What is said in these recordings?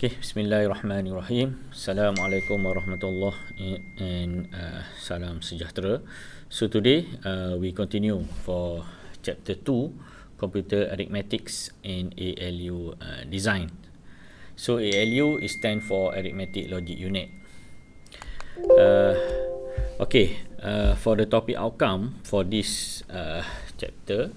Okay, Bismillahirrahmanirrahim. Assalamualaikum warahmatullahi and salam sejahtera. So today we continue for chapter 2, Computer Arithmetics in ALU Design. So ALU is stand for Arithmetic Logic Unit. For the topic outcome for this chapter,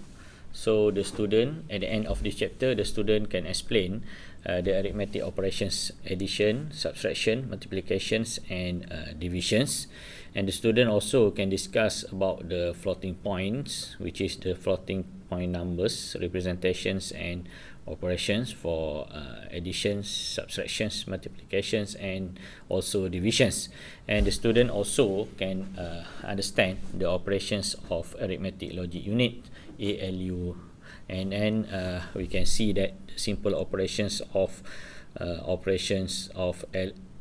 so the student at the end of this chapter, the student can explain the arithmetic operations, addition, subtraction, multiplications and divisions, and the student also can discuss about the floating points, which is the floating point numbers, representations and operations for additions, subtractions, multiplications and also divisions. And the student also can understand the operations of arithmetic logic unit, ALU, and then we can see that simple operations of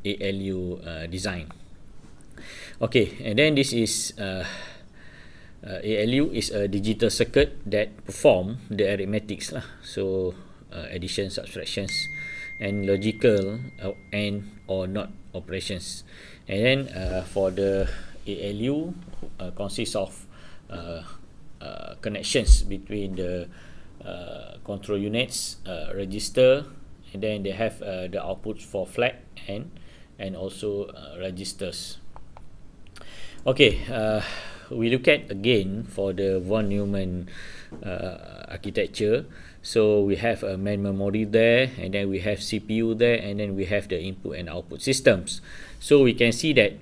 ALU design. Okay, and then this is ALU is a digital circuit that perform the arithmetics lah. So addition, subtractions and logical and or not operations. And then for the ALU consists of connections between the control units, register, and then they have the outputs for flag and also registers. Okay, we look at again for the von Neumann architecture. So we have a main memory there, and then we have CPU there, and then we have the input and output systems. So we can see that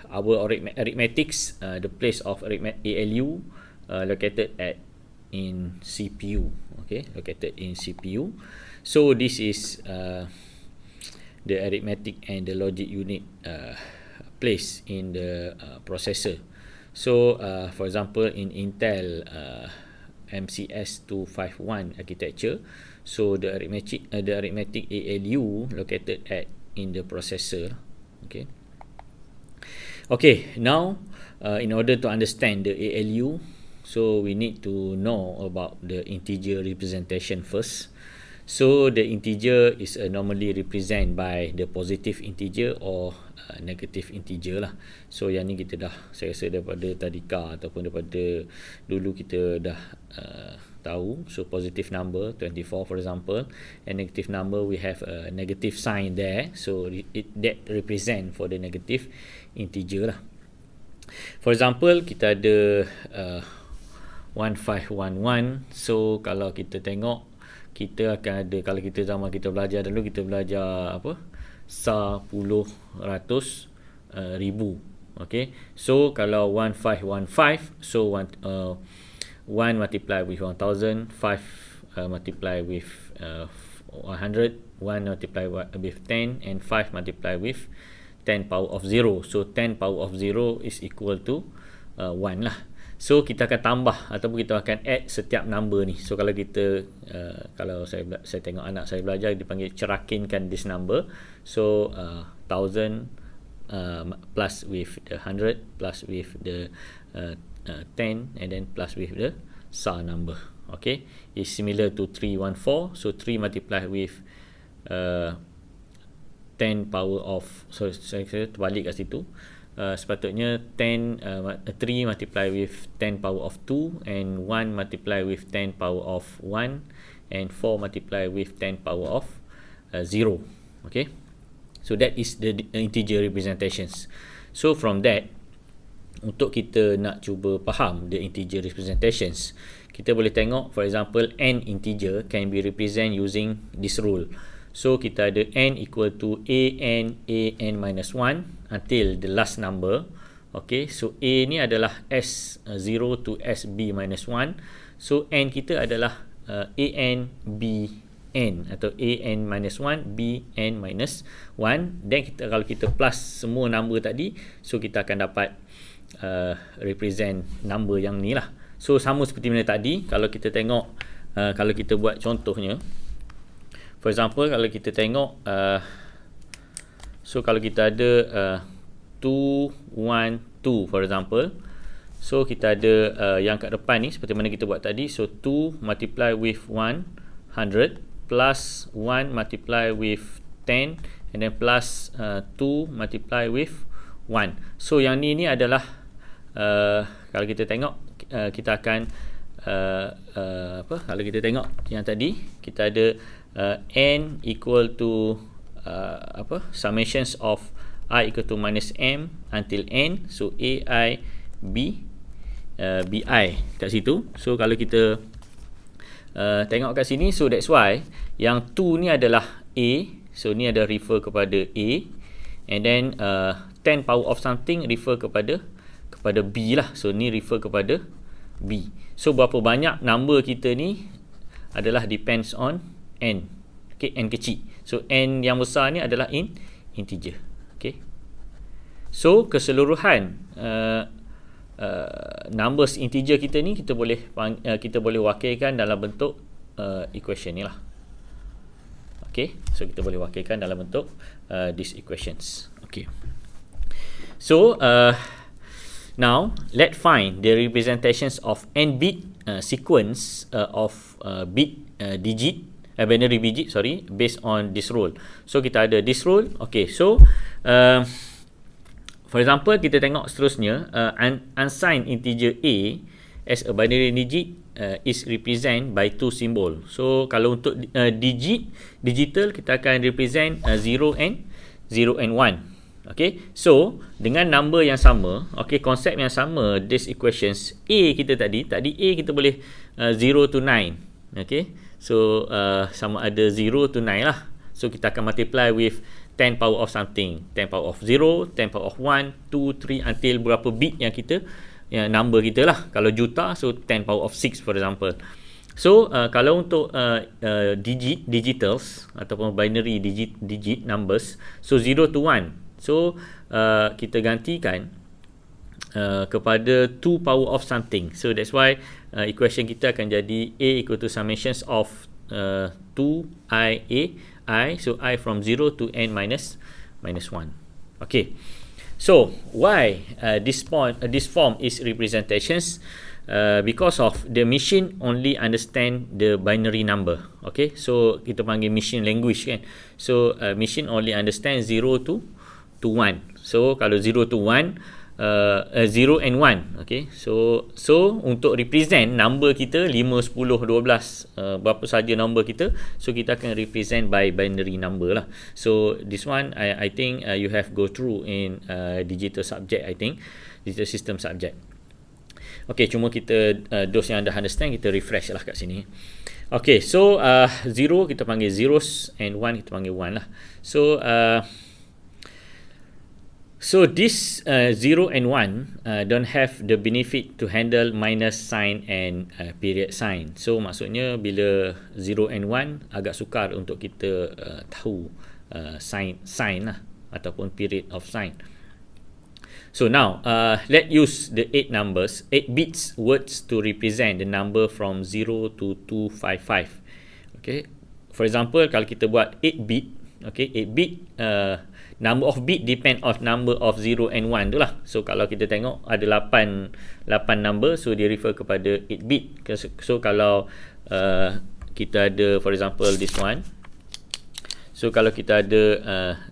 our arithmetics, the place of ALU located in CPU. Okay, located in CPU. So this is the arithmetic and the logic unit place in the processor. So for example, in Intel MCS 251 architecture, so the arithmetic ALU located in the processor. Okay, now in order to understand the ALU, so we need to know about the integer representation first. So the integer is normally represented by the positive integer or negative integer lah. So yang ni kita dah, saya rasa daripada tadika ataupun daripada dulu kita dah tahu. So positive number 24 for example, and negative number we have a negative sign there. So that represent for the negative integer lah. For example, kita ada 1511. So kalau kita tengok, kita akan ada, kalau kita zaman kita belajar dulu, kita belajar apa, sa, puluh, ratus, ribu. Okay, so kalau 1515, so 1 multiply with 1000, 5 multiply with 100, 1 multiply with 10, and 5 multiply with 10 power of 0. So 10 power of 0 is equal to 1 lah. So kita akan tambah ataupun kita akan add setiap number ni. So kalau kita kalau saya tengok anak saya belajar, dipanggil cerakinkan this number. So 1000 plus with the 100 plus with the 10 and then plus with the sa number. Okay, is similar to 314. So 3 multiply with 10 power of, so saya terbalik kat situ. Sepatutnya 3 multiply with 10 power of 2, and 1 multiply with 10 power of 1, and 4 multiply with 10 power of 0. Okay, so that is the integer representations. So from that, untuk kita nak cuba faham the integer representations, kita boleh tengok, for example, n integer can be represent using this rule. So kita ada n equal to an minus 1 until the last number. Okay, so a ni adalah s0 to sb minus 1. So n kita adalah an bn atau an minus 1 bn minus 1. Then kita, kalau kita plus semua number tadi, so kita akan dapat represent number yang ni lah. So sama seperti mana tadi, kalau kita tengok, kalau kita buat contohnya, for example, kalau kita tengok, so kalau kita ada 212 for example, so kita ada yang kat depan ni seperti mana kita buat tadi. So 2 multiply with 100 plus 1 multiply with 10 and then plus 2 multiply with 1. So yang ni adalah kalau kita tengok kita akan kalau kita tengok yang tadi kita ada n equal to summations of I equal to minus m until n, so ai b bi kat situ. So kalau kita tengok kat sini, so that's why yang 2 ni adalah a, so ni ada refer kepada a, and then 10 power of something refer kepada b lah, so ni refer kepada b. So berapa banyak number kita ni adalah depends on n. Okay, n kecil. So n yang besar ni adalah integer. Okay. So keseluruhan numbers integer kita ni kita boleh wakilkan dalam bentuk equation ni lah. Okay, so kita boleh wakilkan dalam bentuk these equations. Okay. So now let's find the representations of n bit sequence of bit digit binary digit based on this rule. So kita ada this rule. Okay, so for example kita tengok seterusnya, unsigned integer a as a binary digit is represent by 2 symbol. So kalau untuk digital kita akan represent 0 and 1. Okay, so dengan number yang sama, okay, konsep yang sama, this equations a kita tadi a kita boleh 0 to 9. Okay, so sama ada 0 to 9 lah. So kita akan multiply with 10 power of something, 10 power of 0, 10 power of 1, 2, 3 until berapa bit yang kita, yang number kita lah. Kalau juta, so 10 power of 6 for example. So kalau untuk digitals ataupun binary digit numbers, so 0 to 1, so kita gantikan kepada 2 power of something. So that's why equation kita akan jadi a equal to summations of 2i a, so I from 0 to n minus 1. Okay, so why this form is representations? Because of the machine only understand the binary number. Okay, so kita panggil machine language kan. So machine only understand 0 to 1. So kalau 0 to 1, 0 and 1. Okay, so untuk represent number kita 5, 10, 12, berapa saja number kita, so kita akan represent by binary number lah. So this one I think you have go through in digital subject, I think digital system subject. Okay, cuma kita those yang dah understand kita refresh lah kat sini. Okay, so 0 kita panggil zeros and 1 kita panggil 1 lah. So this 0 and 1 don't have the benefit to handle minus sign and period sign. So maksudnya bila 0 and 1 agak sukar untuk kita tahu sign lah ataupun period of sign. So now let's use the 8 numbers, 8 bits words to represent the number from 0 to 255. Okay, for example kalau kita buat 8 bit, okay, 8 bit number of bit depend on number of 0 and 1 tu lah. So kalau kita tengok ada 8 number, so dia refer kepada 8 bit. So kalau kita ada for example this one, so kalau kita ada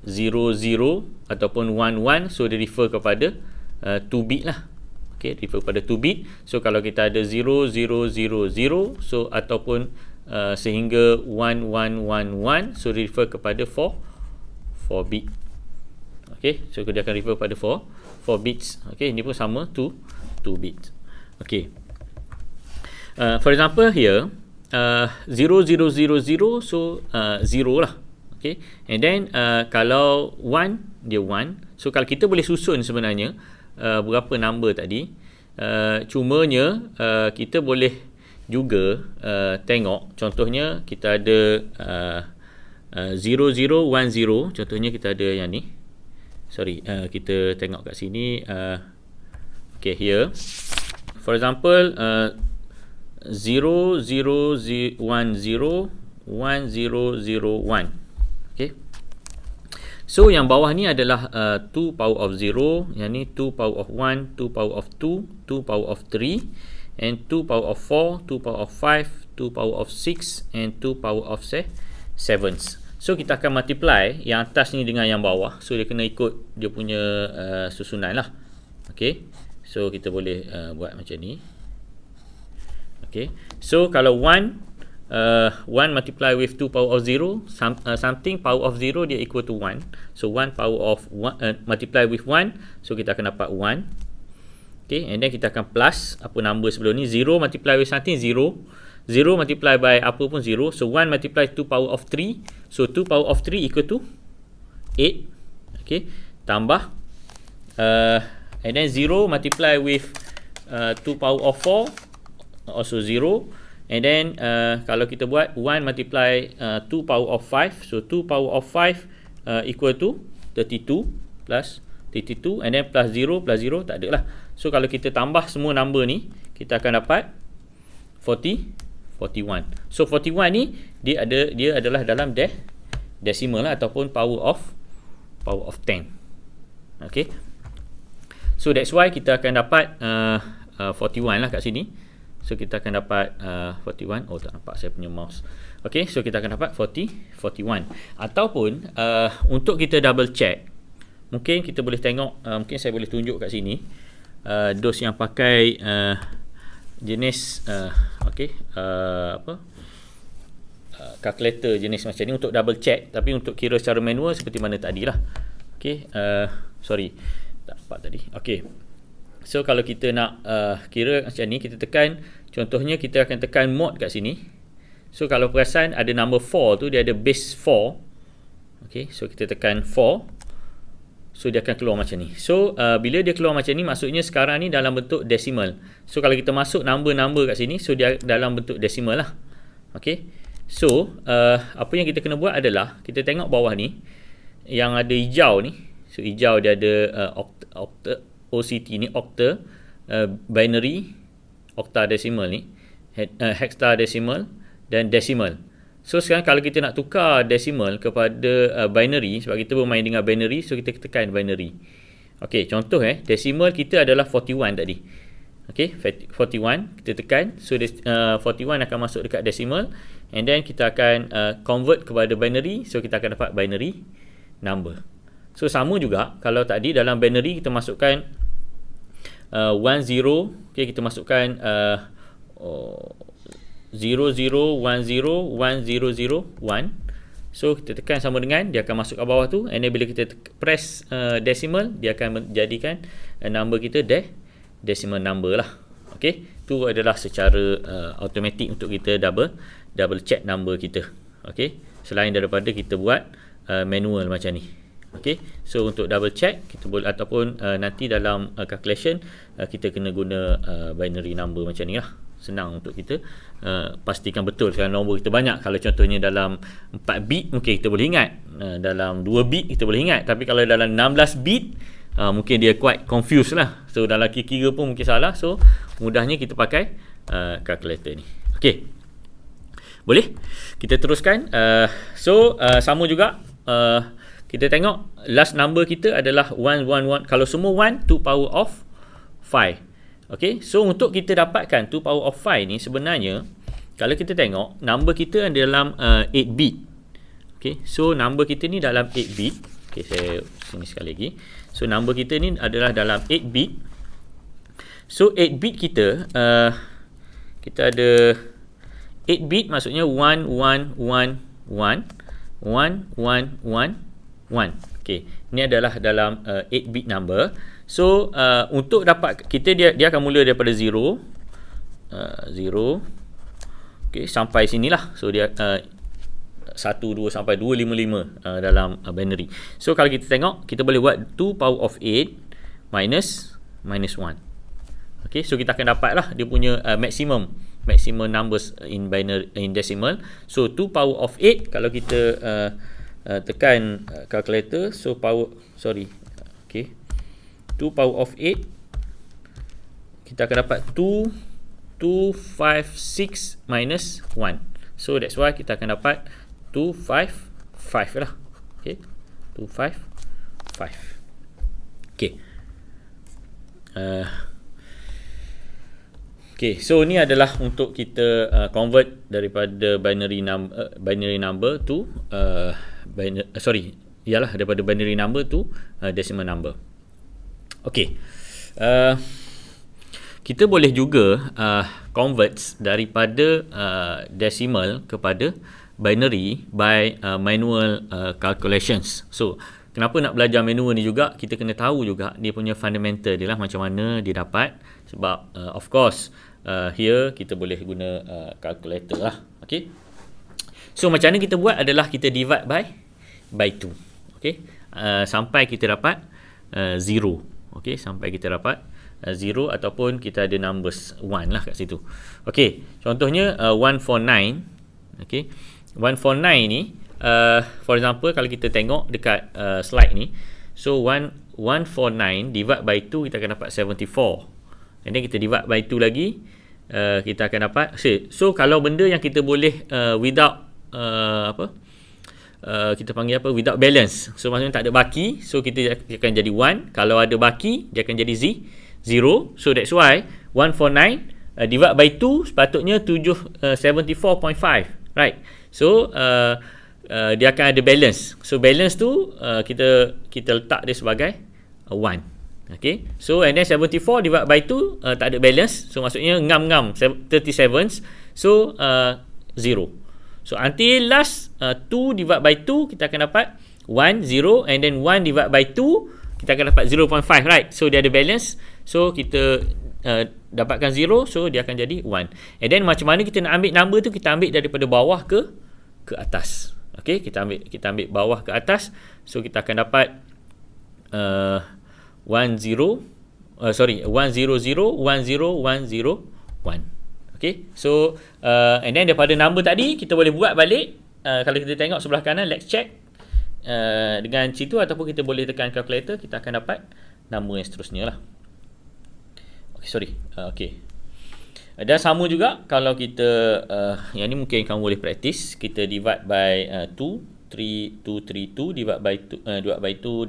0, 0 ataupun 1, 1, so dia refer kepada 2 bit lah. Okay, refer kepada 2 bit. So kalau kita ada 0, 0, 0, 0, so ataupun sehingga 1, 1, 1, 1, so dia refer kepada 4 bit. Okay, so dia akan refer pada 4 bits. Okay, ini pun sama 2 bits. Okay, for example here 0, 0, 0, 0, so 0 lah. Okay, and then kalau 1 dia 1. So kalau kita boleh susun sebenarnya berapa number tadi, cumanya kita boleh juga tengok, contohnya kita ada 0, 0, 1, 0, contohnya kita ada yang ni. Kita tengok kat sini. Okay, here for example 0, 0, 1, 0, 1, 0, 0, 1. Okay, so yang bawah ni adalah 2 power of 0, yang ni 2 power of 1, 2 power of 2, 2 power of 3, and 2 power of 4, 2 power of 5, 2 power of 6, and 2 power of 7. So kita akan multiply yang atas ni dengan yang bawah. So dia kena ikut dia punya susunan lah. Okay, so kita boleh buat macam ni. Okay, so kalau 1 multiply with 2 power of 0, something power of 0 dia equal to 1. So 1 power of 1 multiply with 1, so kita akan dapat 1. Okay, and then kita akan plus apa number sebelum ni, 0 multiply with something 0, 0 multiply by apa pun 0. So 1 multiply 2 power of 3, so 2 power of 3 equal to 8. Okay, tambah and then 0 multiply with 2 power of 4, also 0. And then kalau kita buat 1 multiply 2 power of 5, so 2 power of 5 equal to 32 plus 32, and then plus 0 tak ada lah. So kalau kita tambah semua number ni, kita akan dapat 41. So 41 ni dia adalah dalam decimal lah, ataupun power of 10. Okay, so that's why kita akan dapat 41 lah kat sini. So kita akan dapat 41. Oh, tak nampak saya punya mouse. Okay, so kita akan dapat 41. Ataupun untuk kita double check, mungkin kita boleh tengok, mungkin saya boleh tunjuk kat sini, those yang pakai jenis calculator jenis macam ni untuk double check, tapi untuk kira secara manual seperti mana tadi lah. Okay, sorry, tak nampak tadi. Okay, so kalau kita nak kira macam ni, kita tekan, contohnya kita akan tekan mod kat sini. So kalau perasan ada number 4 tu, dia ada base 4. Okay, so kita tekan 4, so dia akan keluar macam ni. So bila dia keluar macam ni, maksudnya sekarang ni dalam bentuk decimal. So kalau kita masuk number-number kat sini, so dia dalam bentuk decimal lah. Okay, so apa yang kita kena buat adalah, kita tengok bawah ni yang ada hijau ni. So hijau dia ada OCT ni, octa, binary, octadecimal ni, hexadecimal dan decimal. So sekarang kalau kita nak tukar decimal kepada binary, sebab kita bermain dengan binary, so kita tekan binary. Okey, contoh decimal kita adalah 41 tadi. Okey, 41 kita tekan, so 41 akan masuk dekat decimal, and then kita akan convert kepada binary, so kita akan dapat binary number. So sama juga kalau tadi dalam binary kita masukkan 10, okay, kita masukkan 00101001. So kita tekan sama dengan, dia akan masuk ke bawah tu, and then bila kita press decimal, dia akan menjadikan number kita decimal number lah. Okay, tu adalah secara automatic untuk kita double check number kita. Okay, selain daripada kita buat manual macam ni. Okay, so untuk double check kita boleh, ataupun nanti dalam calculation kita kena guna binary number macam ni lah. Senang untuk kita pastikan betul. Sekarang nombor kita banyak. Kalau contohnya dalam 4 bit mungkin kita boleh ingat, dalam 2 bit kita boleh ingat, tapi kalau dalam 16 bit mungkin dia quite confused lah. So dalam kira pun mungkin salah. So mudahnya kita pakai calculator ni. Okay, boleh kita teruskan. Sama juga, kita tengok last number kita adalah 111. Kalau semua 1, 2 power of 5. Okay, so untuk kita dapatkan 2 power of 5 ni, sebenarnya kalau kita tengok number kita dalam 8 bit. Okay, so number kita ni dalam 8 bit. Okay, saya sini sekali lagi. So number kita ni adalah dalam 8 bit. So 8 bit kita ada 8 bit, maksudnya 1111 1111 1. Okay, ini adalah dalam 8 bit number. So untuk dapat kita, dia akan mula daripada 0 okay, sampai sinilah. So dia 1 2 sampai 255 dalam binary. So kalau kita tengok, kita boleh buat 2 power of 8 minus 1. Okay, so kita akan dapat lah dia punya maximum numbers in binary, in decimal. So 2 power of 8, kalau kita tekan calculator, so okay, 2 power of 8, kita akan dapat 256 minus 1. So that's why kita akan dapat 255 lah. Okay, 255. Okay, Okay, so ni adalah untuk kita convert daripada binary number to daripada binary number to decimal number. Okay, kita boleh juga convert daripada decimal kepada binary by manual calculations. So kenapa nak belajar manual ni juga, kita kena tahu juga dia punya fundamental dia lah, macam mana dia dapat. Sebab of course here kita boleh guna calculator lah. Okay, so macam mana kita buat adalah kita divide by 2. Okay, sampai kita dapat 0. Okay, sampai kita dapat 0 ataupun kita ada numbers 1 lah kat situ. Okay, contohnya 149. Okay, 149 ni for example kalau kita tengok dekat slide ni, so 149 divide by 2 kita akan dapat 74, and then kita divide by 2 lagi, kita akan dapat so kalau benda yang kita boleh without kita panggil apa, without balance, so maksudnya tak ada baki, so kita akan jadi 1. Kalau ada baki dia akan jadi 0. So that's why 149 divide by 2 sepatutnya 74.5, right? So dia akan ada balance. So balance tu kita letak dia sebagai 1. Okay, so and then 74 divide by 2 tak ada balance, so maksudnya ngam 37, so 0. So until last 2 divide by 2 kita akan dapat 1, 0, and then 1 divide by 2 kita akan dapat 0.5, right? So dia ada balance, so kita dapatkan 0, so dia akan jadi 1. And then macam mana kita nak ambil number tu, kita ambil daripada bawah ke atas. Okay, kita ambil bawah ke atas, so kita akan dapat 100, 100, 101. Okay, so and then daripada number tadi kita boleh buat balik. Kalau kita tengok sebelah kanan, let's check dengan situ, ataupun kita boleh tekan calculator, kita akan dapat nama yang seterusnya lah. Okay. Dan sama juga kalau kita yang ni mungkin kamu boleh praktis, kita divide by 2 divide by 2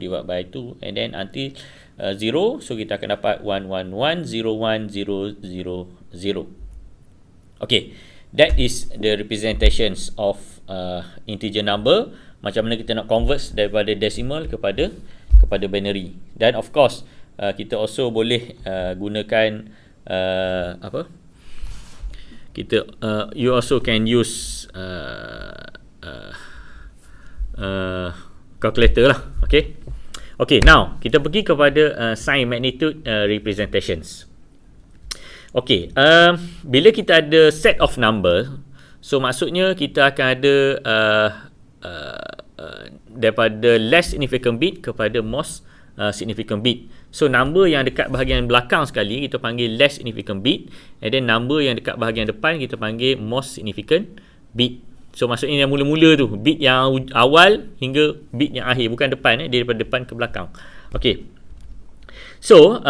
divide by 2, and then until 0, so kita akan dapat 111010000. Okay, that is the representations of integer number. Macam mana kita nak convert daripada decimal kepada binary. Dan of course kita also boleh gunakan you also can use calculator lah. Okay, now kita pergi kepada sign magnitude representations. Okay, bila kita ada set of number, so maksudnya kita akan ada daripada less significant bit kepada most significant bit. So number yang dekat bahagian belakang sekali kita panggil less significant bit, and then number yang dekat bahagian depan kita panggil most significant bit. So maksudnya yang mula-mula tu, bit yang awal hingga bit yang akhir, bukan depan, daripada depan ke belakang. Okay, so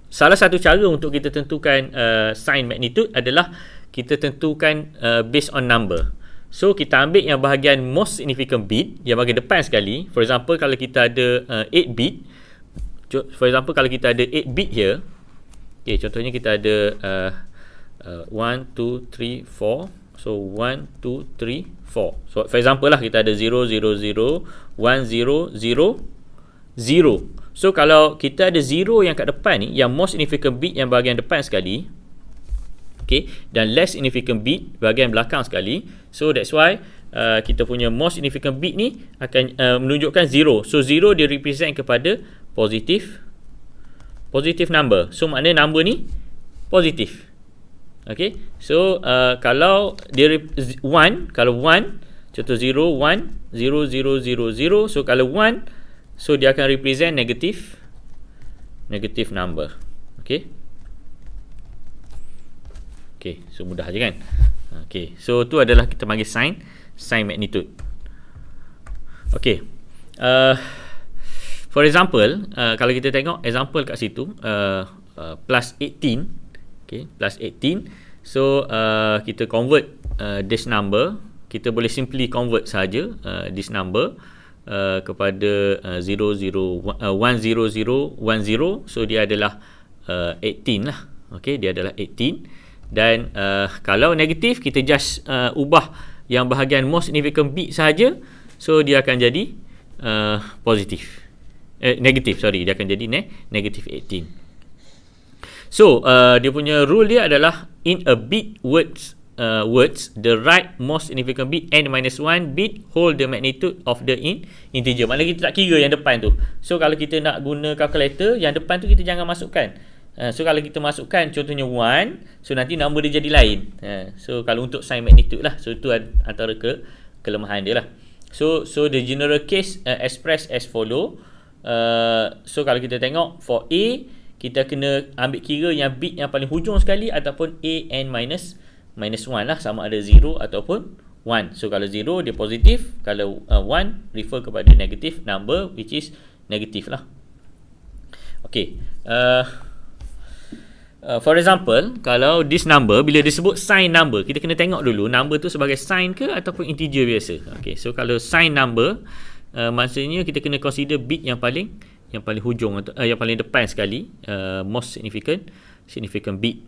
salah satu cara untuk kita tentukan sign magnitude adalah kita tentukan based on number. So kita ambil yang bahagian most significant bit yang bahagian depan sekali. For example, kalau kita ada 8 bit, for example kalau kita ada 8 bit here, okay, contohnya kita ada 1, 2, 3, 4. So 1, 2, 3, 4. So for example lah, kita ada 0, 0, 0, 1, 0, 0, 0. So kalau kita ada 0 yang kat depan ni, yang most significant bit yang bahagian depan sekali, okay, dan less significant bit bahagian belakang sekali, so that's why kita punya most significant bit ni akan menunjukkan 0. So 0 dia represent kepada positive number. So maknanya number ni positif. Okay, so kalau dia 1, kalau 1, contoh 0, 1, 0, 0, 0, 0. So kalau 1, so dia akan represent negative number. Okay, so mudah je kan. Okay, so tu adalah kita panggil sign magnitude. Okay, for example, kalau kita tengok example kat situ, plus 18. Okay, plus 18. So kita convert this number, kita boleh simply convert saja this number kepada 10010. So dia adalah 18 lah. Okay, dia adalah 18. Dan kalau negatif, kita just ubah yang bahagian most significant bit sahaja, so dia akan jadi positif. Negatif, sorry, dia akan jadi negative 18. So dia punya rule dia adalah in a bit words, the right most significant bit n-1 bit hold the magnitude of the integer. Maknanya kita tak kira yang depan tu. So kalau kita nak guna calculator, yang depan tu kita jangan masukkan. So kalau kita masukkan contohnya 1, so nanti nombor dia jadi lain. So kalau untuk sign magnitude lah, so itu antara kelemahan dia lah. So the general case express as follow. So kalau kita tengok for A, kita kena ambil kira yang bit yang paling hujung sekali ataupun a n minus 1 lah, sama ada 0 ataupun 1. So kalau 0 dia positif, kalau 1 refer kepada negative number which is negative lah. Okay. For example, kalau this number, bila disebut sign number, kita kena tengok dulu number tu sebagai sign ke ataupun integer biasa. Okay, so kalau sign number, maksudnya kita kena consider bit yang paling hujung atau yang paling depan sekali, most significant bit.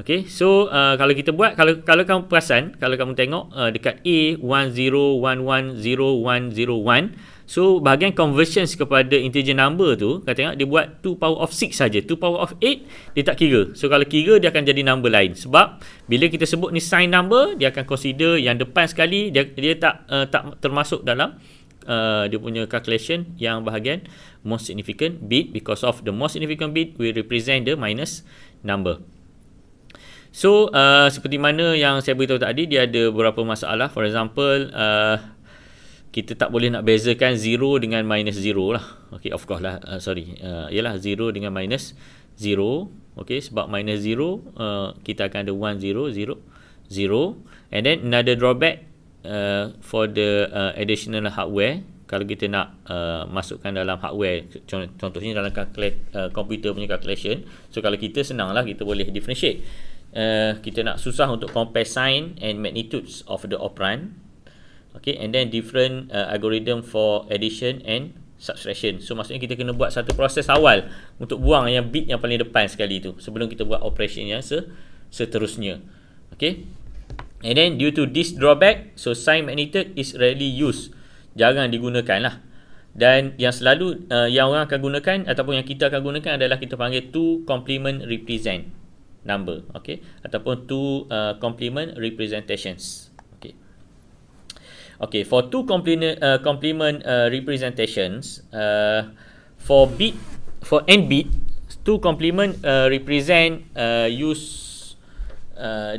Okay, so kalau kita buat, kalau kamu perasan, kalau kamu tengok dekat A 10110101, so bahagian conversions kepada integer number tu, kata tengok dia buat 2 power of 6 saja. 2 power of 8 dia tak kira. So kalau kira dia akan jadi number lain. Sebab bila kita sebut ni sign number, dia akan consider yang depan sekali, dia tak termasuk dalam dia punya calculation yang bahagian most significant bit, because of the most significant bit will represent the minus number. So seperti mana yang saya beritahu tadi, dia ada beberapa masalah. For example, kita tak boleh nak bezakan 0 dengan minus 0 lah. Okay, of course lah, ialah 0 dengan minus 0. Okay, sebab minus 0 kita akan ada 1 0 0 0. And then another drawback for the additional hardware, kalau kita nak masukkan dalam hardware, contohnya dalam komputer punya calculation, so kalau kita senang lah, kita boleh differentiate. Kita nak susah untuk compare sign and magnitudes of the operand. Okay, and then different algorithm for addition and subtraction. So maksudnya kita kena buat satu proses awal untuk buang yang bit yang paling depan sekali tu, sebelum kita buat operation yang seterusnya. Okay, and then due to this drawback, so sign magnitude is rarely used, jarang digunakan lah. Dan yang selalu yang orang akan gunakan ataupun yang kita akan gunakan adalah kita panggil two complement represent number. Okay, ataupun two complement representations. Okay, for two complement representations, for n bit, two complement represent use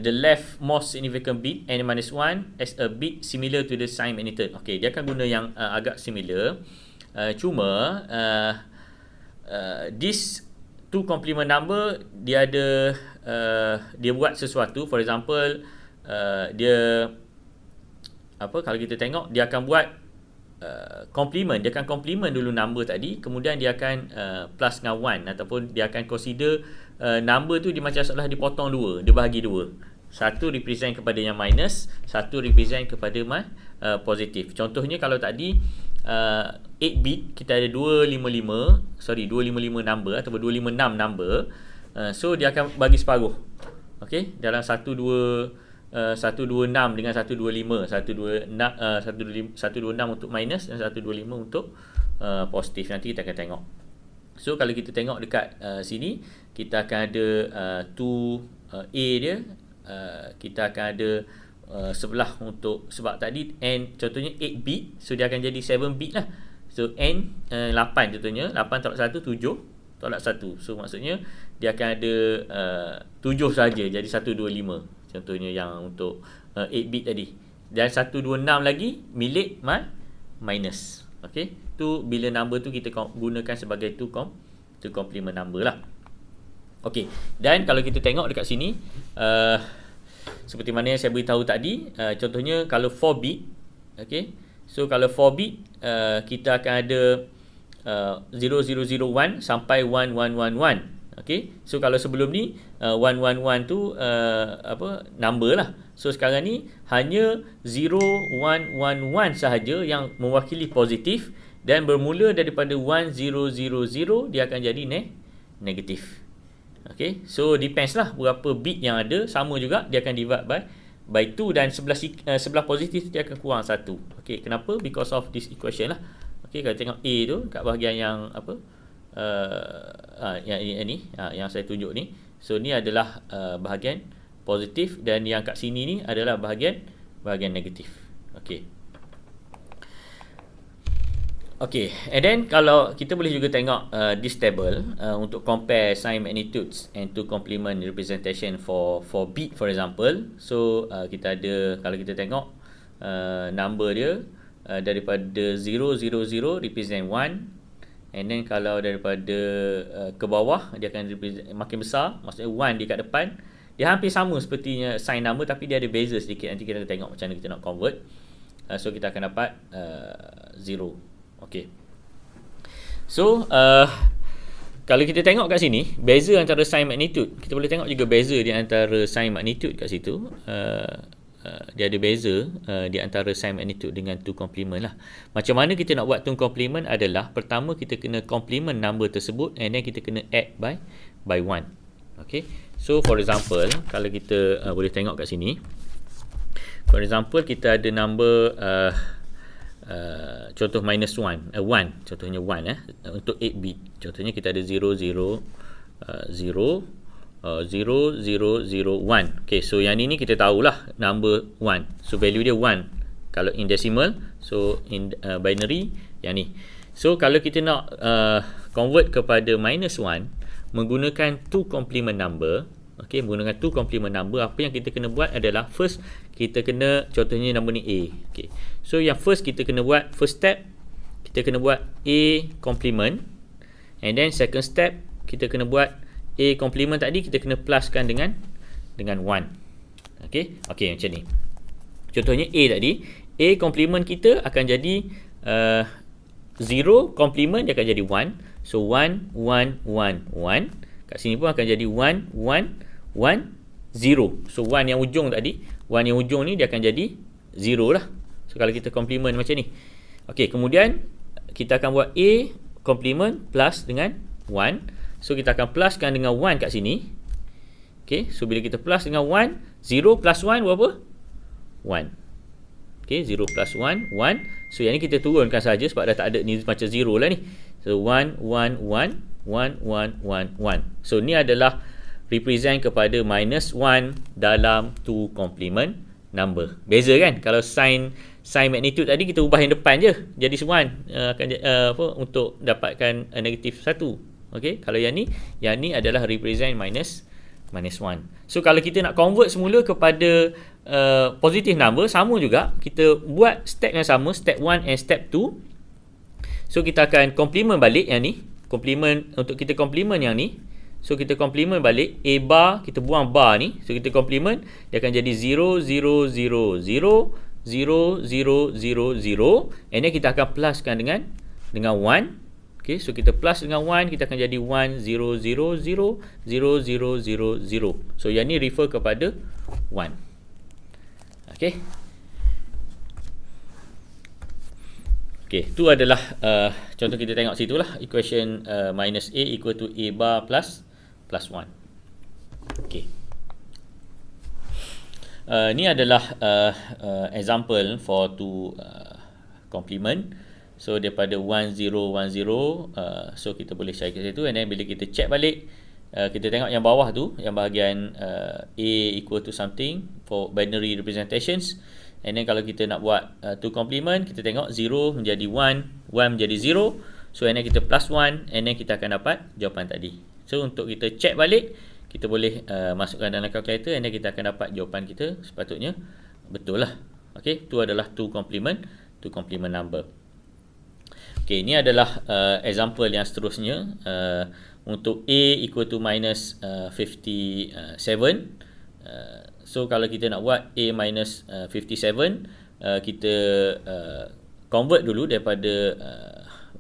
the left most significant bit n-1 as a bit similar to the sign magnitude. Okay, dia akan guna yang agak similar, cuma this two complement number, dia ada dia buat sesuatu. For example, dia kalau kita tengok, dia akan buat complement. Dia akan complement dulu number tadi, kemudian dia akan plus dengan 1, ataupun dia akan consider number tu dia macam seolah dipotong dua, dia bahagi dua. Satu represent kepada yang minus, satu represent kepada positif. Contohnya kalau tadi 8 bit, kita ada 255 number ataupun 256 number. So dia akan bagi separuh. Okay, dalam 126 dengan 125, 126 untuk minus dan 125 untuk positif. Nanti kita akan tengok. So kalau kita tengok dekat sini, kita akan ada A dia, kita akan ada sebelah untuk, sebab tadi n contohnya 8 bit, so dia akan jadi 7 bit lah. So n 8 contohnya, 8 tolak 1 7 tolak 1. So maksudnya dia akan ada 7 saja, jadi 125. Contohnya yang untuk 8 bit tadi. Dan 126 lagi milik minus. Okay, tu bila number tu kita gunakan sebagai two complement number lah. Okay, dan kalau kita tengok dekat sini, seperti mana yang saya beritahu tadi, contohnya kalau 4 bit, okay, so kalau 4 bit, kita akan ada 0001 sampai 1111. Okay, so kalau sebelum ni 111 tu number lah. So sekarang ni hanya 0111 sahaja yang mewakili positif, dan bermula daripada 1000 dia akan jadi negatif. Okay, so depends lah berapa bit yang ada, sama juga dia akan divide by 2 dan sebelah positif dia akan kurang 1. Okay, kenapa? Because of this equation lah. Okay, kalau tengok A tu kat bahagian yang apa, yang ni, yang saya tunjuk ni. So ni adalah bahagian positif dan yang kat sini ni adalah bahagian negatif. Okay. Okay, and then kalau kita boleh juga tengok this table untuk compare sign magnitudes and two complement representation for bit for example. So kita ada, kalau kita tengok number dia daripada 000 represent 1, and then kalau daripada ke bawah dia akan represent makin besar, maksudnya 1 di kat depan. Dia hampir sama sepertinya sign number tapi dia ada beza sedikit. Nanti kita tengok macam mana kita nak convert. So kita akan dapat 0. Okay. So kalau kita tengok kat sini, beza antara sign magnitude, kita boleh tengok juga beza di antara sign magnitude kat situ. Dia ada beza di antara sign magnitude dengan two complement lah. Macam mana kita nak buat two complement adalah, pertama kita kena complement number tersebut and then kita kena add by 1. Okay. So for example, kalau kita boleh tengok kat sini, for example kita ada number contoh minus 1, 1 contohnya 1 untuk 8 bit. Contohnya kita ada 0 0 0 0 0 0 1. Okay, so yang ni kita tahulah number 1. So value dia 1 kalau in decimal. So in binary yang ni. So kalau kita nak convert kepada minus 1 menggunakan two complement number, okay, menggunakan two complement number, apa yang kita kena buat adalah first kita kena, contohnya number ni A. Okay. So yang first kita kena buat, first step kita kena buat A complement, and then second step kita kena buat A complement tadi kita kena pluskan dengan 1. Okay. Okay, macam ni. Contohnya A tadi, A complement kita akan jadi 0 complement dia akan jadi 1. So 1 1 1 1. Kat sini pun akan jadi 1 1 1 0. So 1 yang ujung tadi, 1 yang ujung ni dia akan jadi 0 lah. So kalau kita complement macam ni. Okey, kemudian kita akan buat A complement plus dengan 1. So kita akan pluskan dengan 1 kat sini. Okey, so bila kita plus dengan 1, 0 plus 1 berapa? 1. Okey, 0 plus 1 1. So yang ni kita turunkan saja sebab dah tak ada ni macam 0 lah ni. So 1 1 1 1 1 1 1. So ni adalah represent kepada minus 1 dalam two complement number. Beza kan? Kalau sign magnitude tadi kita ubah yang depan je jadi 1 akan apa untuk dapatkan negatif 1. Okey, kalau yang ni adalah represent minus 1. So kalau kita nak convert semula kepada positive number, sama juga kita buat step yang sama, step 1 and step 2. So kita akan complement balik yang ni, complement untuk kita complement yang ni. So kita complement balik A bar, kita buang bar ni. So kita complement, dia akan jadi 0 0 0 0 0 0 0 0, and then kita akan pluskan dengan 1. Okay, so kita plus dengan 1, kita akan jadi 1 0 0 0 0 0 0 0. So yang ni refer kepada 1. Okay. Okay, tu adalah contoh kita tengok situ lah, equation minus A equal to A bar plus 1. Okay. Ni adalah example for two complement. So daripada 1 0 1 0, so kita boleh cari ke situ, and then bila kita check balik, kita tengok yang bawah tu, yang bahagian A equal to something for binary representations. And then kalau kita nak buat two complement, kita tengok 0 menjadi 1, 1 menjadi 0. So and then kita plus 1, and then kita akan dapat jawapan tadi. So untuk kita check balik, kita boleh masukkan dalam calculator, and then kita akan dapat jawapan kita sepatutnya betul lah. Okay, tu adalah two complement number. Okay, ini adalah example yang seterusnya. Untuk A equal to minus 57. So kalau kita nak buat A minus 57, kita convert dulu daripada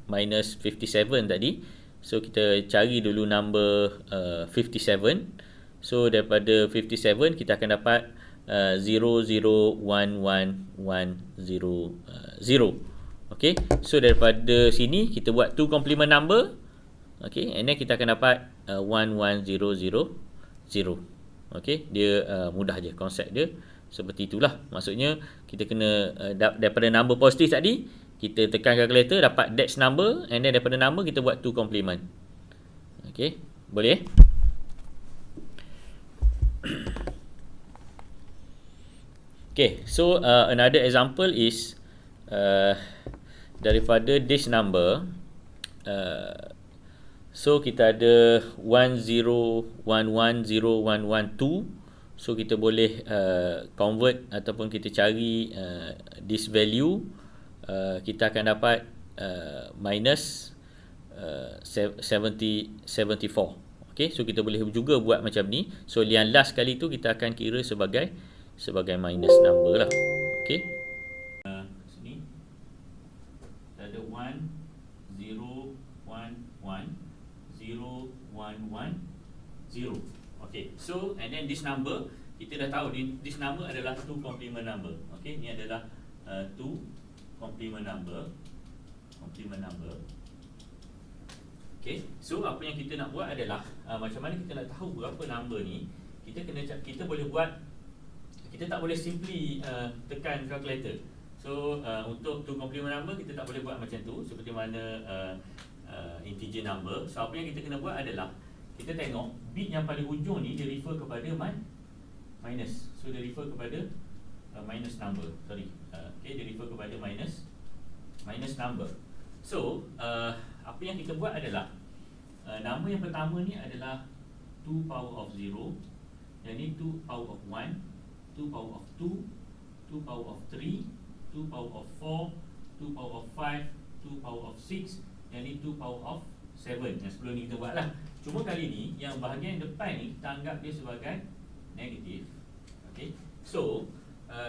minus 57 tadi. So kita cari dulu number 57. So daripada 57 kita akan dapat 0 0 1 1 1 0 0. Okay, so daripada sini kita buat two complement number. Okay, and then kita akan dapat 1100. Okey, dia mudah je konsep dia seperti itulah. Maksudnya kita kena daripada number positif tadi kita tekan calculator dapat dash number, and then daripada number kita buat 2 complement. Okey, boleh? Okay, so another example is daripada this number. So kita ada 10110112. So kita boleh convert ataupun kita cari this value. Kita akan dapat minus 74. Okay, so kita boleh juga buat macam ni. So yang last kali tu kita akan kira sebagai minus number lah. Okay, sini kita ada 10110110. Okay, so and then this number kita dah tahu this number adalah 2 complement number. Okay, ni adalah 2 complement number. Okay, so apa yang kita nak buat adalah macam mana kita nak tahu berapa number ni. Kita boleh buat, kita tak boleh simply tekan calculator. So untuk 2 complement number kita tak boleh buat macam tu seperti mana integer number. So apa yang kita kena buat adalah kita tengok bit yang paling hujung ni dia refer kepada minus. So dia refer kepada minus number. Okay, dia refer kepada minus number. So apa yang kita buat adalah nama yang pertama ni adalah 2 power of 0, yang ni 2 power of 1, 2 power of 2, 2 power of 3, 2 power of 4, 2 power of 5, 2 power of 6, yang ni 2 power of 7. Yang sebelum ni kita buat lah. Cuma kali ni yang bahagian depan ni kita anggap dia sebagai negatif. Okay, so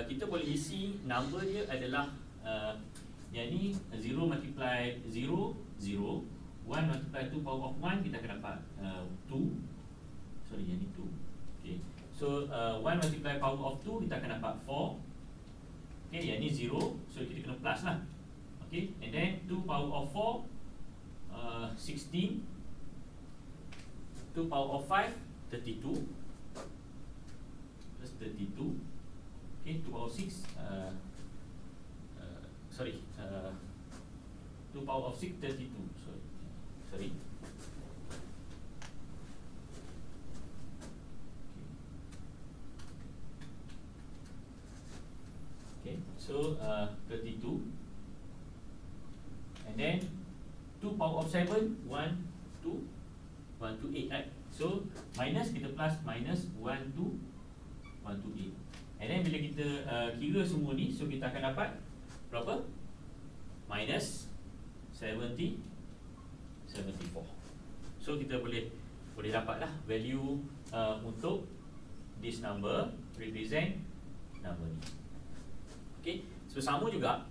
kita boleh isi number dia adalah yang ni 0 multiply 0, 0, 1 multiply 2 power of 1, kita akan dapat 2. Sorry, yang ni 2. Okay, so 1 multiply power of 2, kita akan dapat 4. Okay, yang ni 0, so kita kena plus lah. Okay, and then 2 power of 4, 16. 2 power of 5, 32. Plus 32. Okay, 2 power of 6, sorry, 2 power of 6, 32. Sorry. Okay, so 32. And then 2 power of 7, 1, 2, 1 to 8, right? So minus kita plus minus 1 to 8. And then bila kita kira semua ni, so kita akan dapat berapa? Minus 74. So kita boleh dapatlah value untuk this number represent number ni. Okay, so sama juga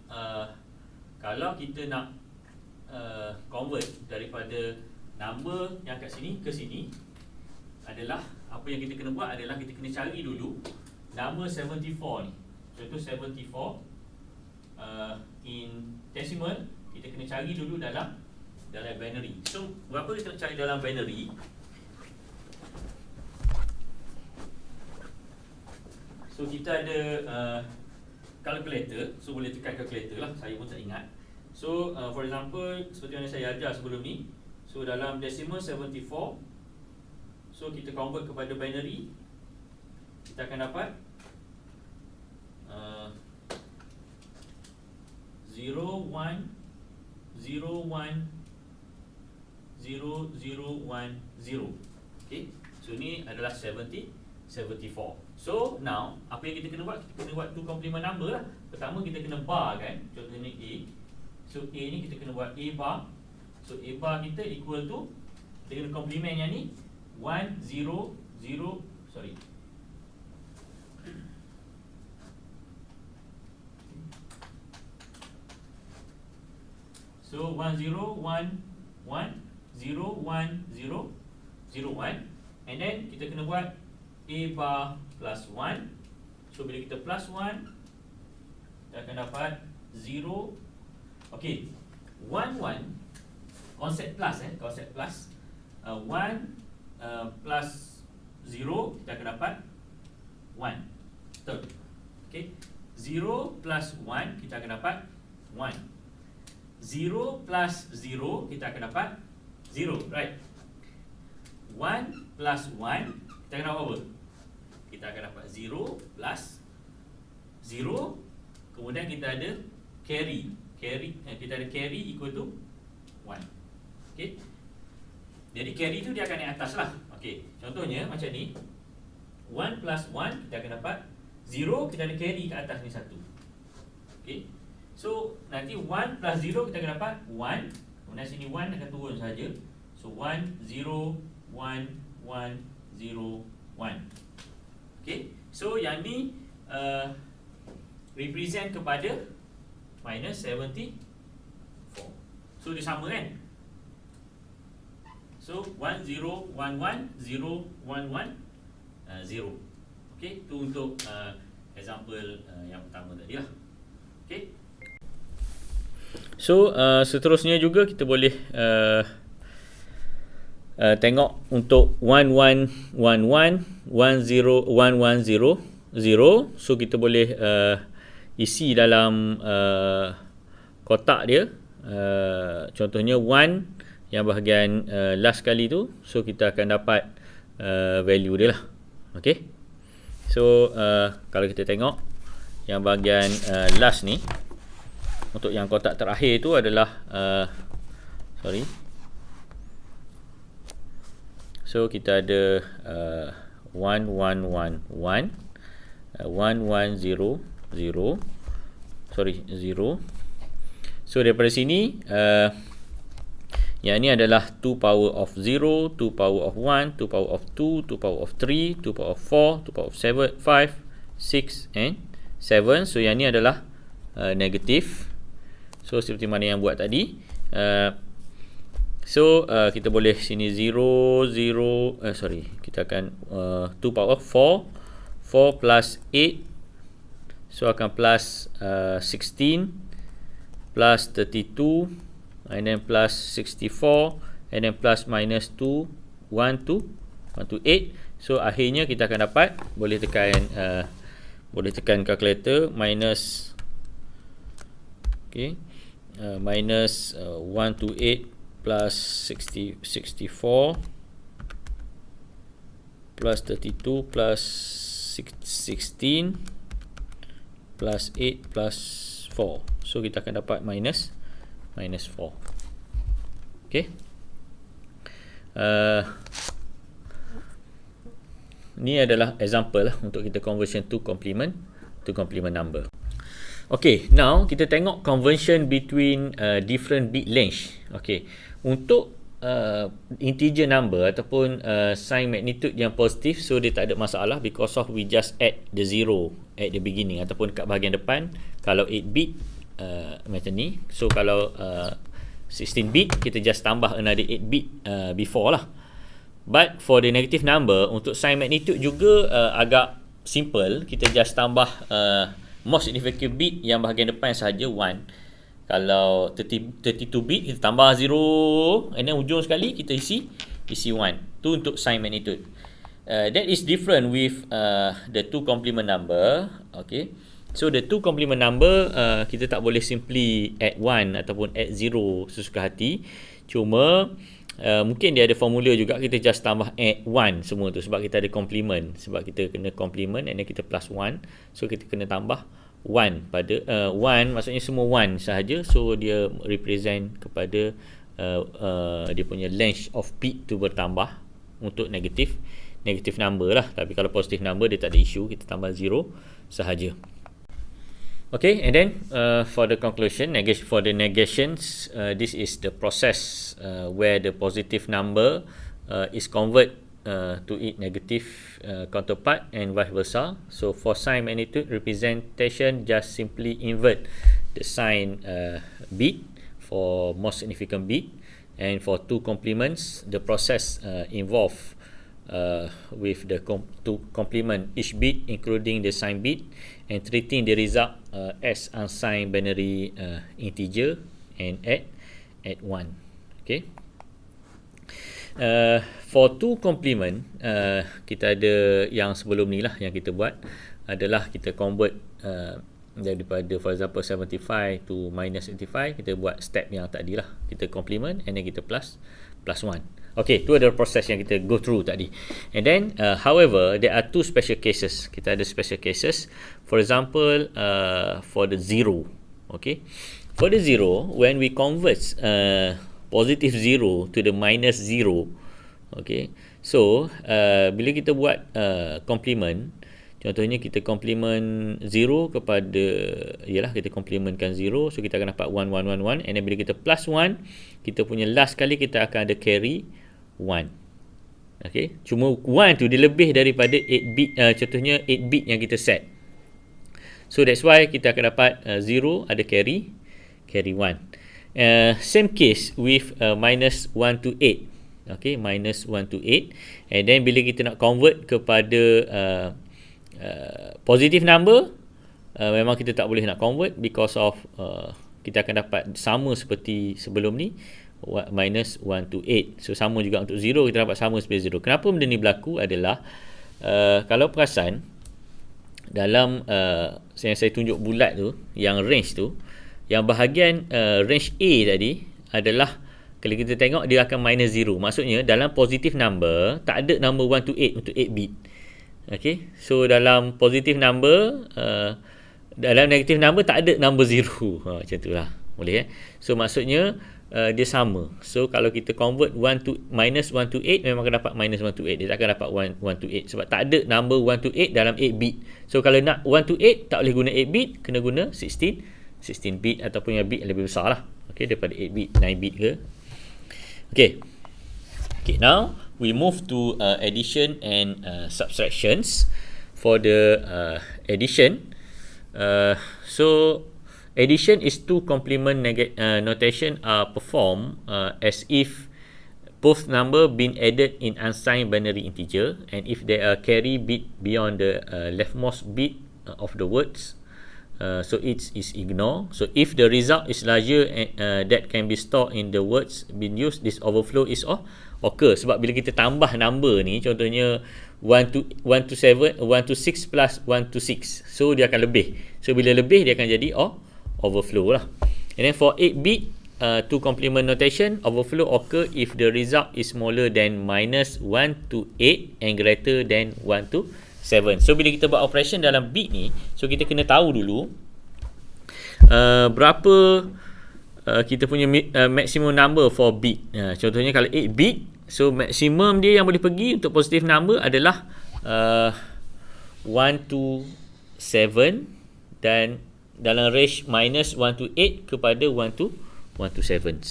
kalau kita nak convert daripada number yang kat sini ke sini, adalah apa yang kita kena buat adalah kita kena cari dulu number 74 ni. So itu 74 in decimal, kita kena cari dulu dalam binary. So berapa kita nak cari dalam binary? So kita ada calculator, so boleh tekan calculator lah, saya pun tak ingat. So for example, seperti yang saya ajar sebelum ni, so dalam decimal 74, so kita convert kepada binary, kita akan dapat 0, 1, 0, 1, 0, 0, 1, 0. Okay, so ni adalah 74. So now apa yang kita kena buat? Kita kena buat 2 complement number lah. Pertama kita kena bar kan, contohnya A. So A ni kita kena buat A bar. So A bar kita equal to, kita kena complement yang ni 1, 0, 0, sorry, so 1, 0, 1, 1, 0, 1, 0, 0, 1. And then kita kena buat A bar plus 1. So bila kita plus 1, kita akan dapat 0. Okay, 1, 1, konsep plus konsep plus, 1, plus 0, kita akan dapat 1. Betul? Okay. 0 plus 1, kita akan dapat 1. 0 plus 0, kita akan dapat 0, right? 1 plus 1, kita akan dapat apa? Kita akan dapat 0 plus 0, kemudian kita ada carry. Kita ada carry equal to 1. Okay. Jadi carry tu dia akan naik atas lah. Okay. Contohnya macam ni, 1 plus 1, kita akan dapat 0, kita ada carry kat atas ni 1. Okay. So nanti 1 plus 0, kita akan dapat 1. Kemudian sini 1 akan turun saja. So 1, 0, 1, 1, 0, 1. Okay. So yang ni represent kepada minus 74. So dia sama kan? So 1, 0, 1, 1, 0, 1, 1, 0. Okay. Tu untuk example yang pertama tadi lah. Okay. So seterusnya juga kita boleh tengok untuk 1, 1, 1, 1, 1, 0, 1, 1, 0, 0. So kita boleh isi dalam kotak dia. Contohnya 1 yang bahagian last kali tu, so kita akan dapat value dia lah. Okay. So kalau kita tengok yang bahagian last ni, untuk yang kotak terakhir tu adalah so kita ada 1, 1, 1, 1, 1, 1, 0, 0. 0. So daripada sini yang ini adalah 2 power of 0, 2 power of 1, 2 power of 2, 2 power of 3, 2 power of 4, 2 power of 7, 5, 6 and 7. So yang ini adalah negatif. So seperti mana yang buat tadi. So kita boleh sini 0, 0, kita akan 2 power 4, 4 plus 8. So akan plus 16 plus 32 and then plus 64 and then plus minus 2, 1 to 8. So akhirnya kita akan dapat, boleh tekan calculator, minus minus 1 to 8 plus 64 plus 32 plus 16 plus 8 plus 4. So kita akan dapat minus 4. Okay. Ni adalah example lah untuk kita conversion to complement number. Okay, now kita tengok conversion between different bit length. Okay, untuk integer number ataupun sign magnitude yang positif, so dia tak ada masalah because of we just add the 0 at the beginning ataupun kat bahagian depan. Kalau 8 bit macam ni, so kalau 16 bit kita just tambah another 8 bit before lah. But for the negative number, untuk sign magnitude juga agak simple. Kita just tambah most significant bit yang bahagian depan sahaja 1. Kalau 32 bit kita tambah 0 and then ujung sekali kita isi 1. Tu untuk sign magnitude. That is different with the two complement number. Okay. So the two complement number kita tak boleh simply add 1 ataupun add 0 sesuka hati. Cuma mungkin dia ada formula juga, kita just tambah add 1 semua tu sebab kita ada complement, sebab kita kena complement and then kita plus 1. So kita kena tambah 1 pada 1, maksudnya semua 1 sahaja. So dia represent kepada dia punya length of bit tu bertambah untuk negative number lah. Tapi kalau positive number dia tak ada issue, kita tambah 0 sahaja. Okay, and then for the conclusion, for the negations, this is the process where the positive number is convert to its negative counterpart and vice versa. So for sign magnitude representation, just simply invert the sign bit for most significant bit, and for two complements, the process involved with the to complement each bit including the sign bit and treating the result as unsigned binary integer and add 1. Okay. For two complement, kita ada yang sebelum ni lah yang kita buat adalah kita convert daripada for example 75 to minus 85. Kita buat step yang tadi lah, kita complement and then kita plus 1. Okay, tu adalah proses yang kita go through tadi. And then however, there are two special cases. Kita ada special cases. For example, for the zero. Okay, for the zero, when we convert positive 0 to the minus 0, okay, so bila kita buat complement, contohnya kita complement 0 kepada, ialah kita complementkan 0, so kita akan dapat 1 1 1 1, and then bila kita plus 1, kita punya last kali kita akan ada carry 1. Okay, cuma 1 tu dia lebih daripada 8 bit, contohnya 8 bit yang kita set, so that's why kita akan dapat 0 ada carry 1. Same case with minus 1 to 8. Okay, minus 1 to 8. And then bila kita nak convert kepada positive number, memang kita tak boleh nak convert because of kita akan dapat sama seperti sebelum ni, minus 1 to 8. So sama juga untuk 0, kita dapat sama seperti 0. Kenapa benda ni berlaku adalah kalau perasan dalam yang saya tunjuk bulat tu, yang range tu, yang bahagian range A tadi adalah, kalau kita tengok dia akan minus 0. Maksudnya dalam positive number tak ada number 1 to 8 untuk 8 bit. Okay, so dalam positive number, dalam negative number tak ada number 0. Macam tu lah, boleh So maksudnya dia sama. So kalau kita convert minus 1 to 8, memang akan dapat minus 1 to 8. Dia tak akan dapat 1 to 8 sebab tak ada number 1 to 8 dalam 8 bit. So kalau nak 1 to 8 tak boleh guna 8 bit, kena guna 16 bit ataupun yang bit yang lebih besar lah. Okay, daripada 8 bit, 9 bit ke. Okay, now we move to addition and subtractions. For the addition, so addition is two complement notation are performed as if both number been added in unsigned binary integer, and if there are carry bit beyond the leftmost bit of the words, so it is ignored. So if the result is larger that can be stored in the words being used, this overflow is occur. Sebab bila kita tambah number ni, contohnya 1 to 7, 1 to 6 plus 1 to 6, so dia akan lebih. So bila lebih dia akan jadi overflow lah. And then for 8 bit, two complement notation, overflow occur if the result is smaller than minus 1 to 8 and greater than 1 to 7. So bila kita buat operation dalam bit ni, so kita kena tahu dulu berapa kita punya maximum number for bit. Contohnya kalau 8 bit, so maksimum dia yang boleh pergi untuk positive number adalah 1 to 7, dan dalam range minus 1 to 8 kepada 1 to 7.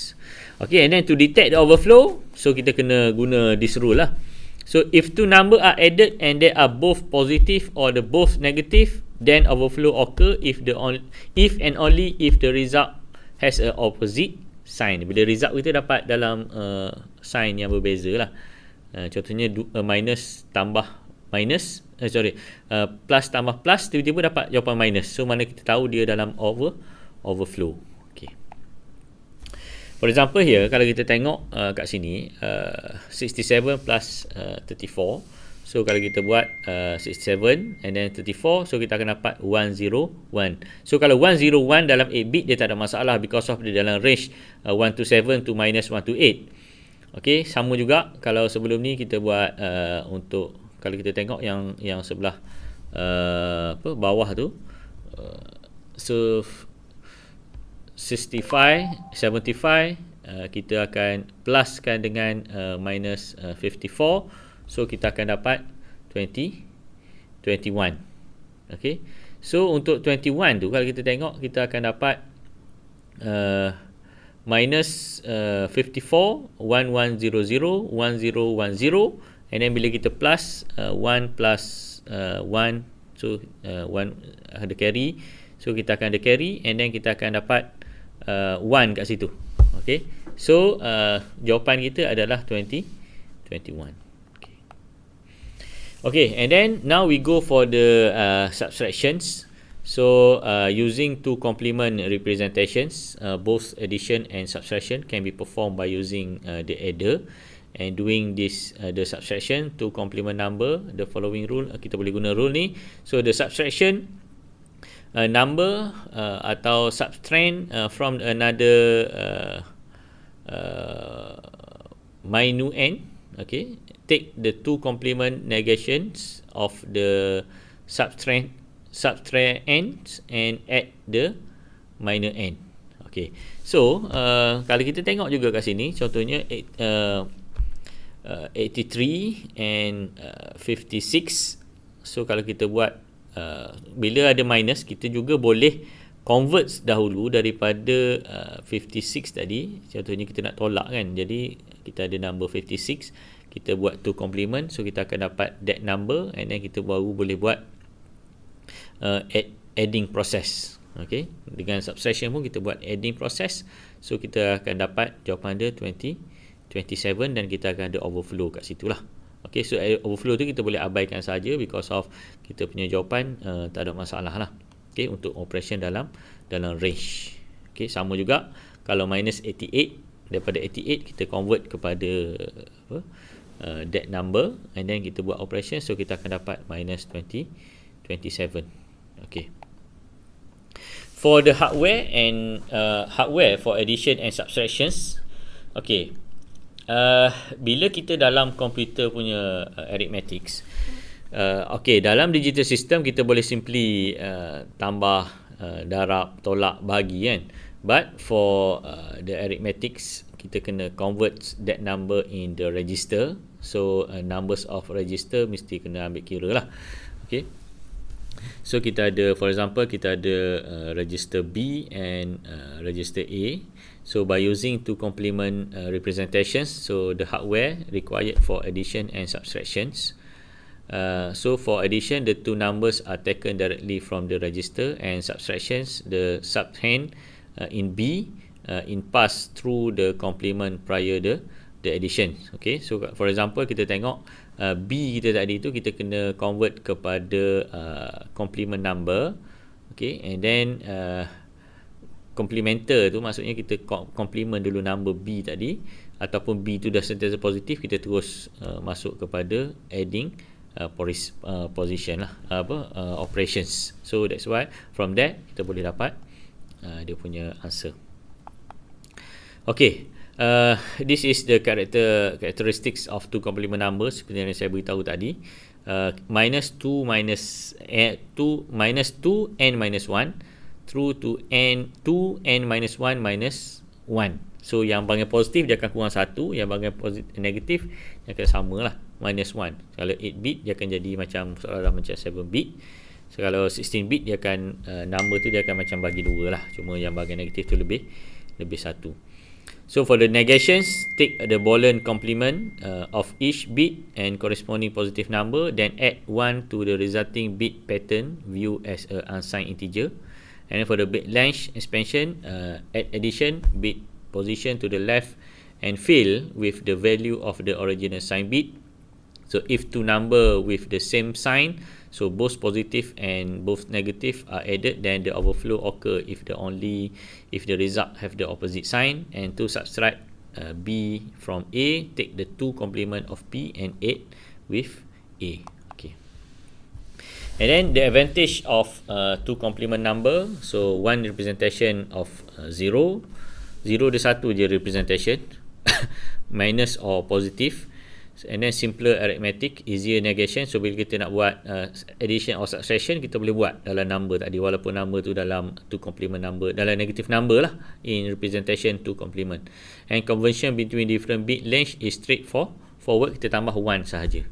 Okay, and then to detect the overflow, so kita kena guna this rule lah. So if two number are added and they are both positive or the both negative, then overflow occur if and only if the result has a opposite sign. Bila result kita dapat dalam sign yang berbeza lah. Contohnya minus tambah minus, plus tambah plus, tiba-tiba dapat jawapan minus. So mana kita tahu dia dalam overflow. Okay. For example here, kalau kita tengok kat sini, 67 plus 34. So kalau kita buat 67 and then 34, so kita akan dapat 101. So kalau 101 dalam 8 bit, dia tak ada masalah because of dia dalam range 1 to 7 to minus 1 to 8. Okay, sama juga kalau sebelum ni kita buat untuk, kalau kita tengok yang sebelah bawah tu, so 65, 75, kita akan pluskan dengan minus 54, so kita akan dapat 21. Okay, so untuk 21 tu, kalau kita tengok, kita akan dapat minus 54, 1100, 1010, and then bila kita plus 1 plus 1, so 1 ada carry, so kita akan ada carry, and then kita akan dapat 1 kat situ. Okay, so jawapan kita adalah 21. Okay, and then now we go for the subtractions. So using two complement representations, both addition and subtraction can be performed by using the adder. and doing this the subtraction to complement number, the following rule, kita boleh guna rule ni. So the subtraction number atau subtrend from another minus n, okay, take the two complement negations of the subtrend ends and add the minus n. Okay, so kalau kita tengok juga kat sini, contohnya 83 and 56. So kalau kita buat bila ada minus, kita juga boleh convert dahulu daripada 56 tadi. Contohnya kita nak tolak kan, jadi kita ada number 56, kita buat two complement, so kita akan dapat that number, and then kita baru boleh buat adding process. Okay, dengan subtraction pun kita buat adding process, so kita akan dapat jawapan dia 27, dan kita akan ada overflow kat situ lah. Okay, so overflow tu kita boleh abaikan saja because of kita punya jawapan tak ada masalah lah. Okay, untuk operation dalam range. Okay, sama juga kalau minus 88, daripada 88 kita convert kepada that number, and then kita buat operation, so kita akan dapat minus 27. Okay. For the hardware and hardware for addition and subtractions, okay, bila kita dalam komputer punya arithmetics, okay, dalam digital system kita boleh simply tambah, darab, tolak, bagi kan. But for the arithmetics, kita kena convert that number in the register. So numbers of register mesti kena ambil kira lah. Okay, so kita ada, for example, kita ada register B and register A. So by using two complement representations, so the hardware required for addition and subtractions. So for addition, the two numbers are taken directly from the register, and subtractions, the subtrahend in B in pass through the complement prior the addition. Okay, so for example, kita tengok B kita tadi tu kita kena convert kepada complement number. Okay, and then complementer tu maksudnya kita complement dulu number B tadi, ataupun B tu dah sentiasa positif, kita terus masuk kepada adding position lah, operations. So that's why from that kita boleh dapat dia punya answer. Okay, this is the characteristics of two complement numbers seperti yang saya beritahu tadi. Minus 2 minus 2 n minus 1 through to n 2 n minus 1 minus 1. So yang bahagian positif dia akan kurang 1, yang bahagian negatif dia akan sama lah, minus 1. Kalau 8 bit dia akan jadi macam seolah-olah macam 7 bit. So kalau 16 bit dia akan number tu dia akan macam bagi 2 lah, cuma yang bahagian negatif tu lebih 1. So for the negations, take the Boolean complement of each bit and corresponding positive number, then add 1 to the resulting bit pattern view as a unsigned integer. And then for the bit length expansion, add addition bit position to the left and fill with the value of the original sign bit. So if two number with the same sign, so both positive and both negative are added, then the overflow occur if the result have the opposite sign. And to subtract B from A, take the two complement of B and add with A. Okay. And then the advantage of two complement number, so one representation of 0 dia satu je representation, minus or positive. And then simpler arithmetic, easier negation. So bila kita nak buat addition or subtraction, kita boleh buat dalam number tadi, walaupun number tu dalam two complement number, dalam negative number lah, in representation two complement. And conversion between different bit length is straightforward, kita tambah 1 sahaja.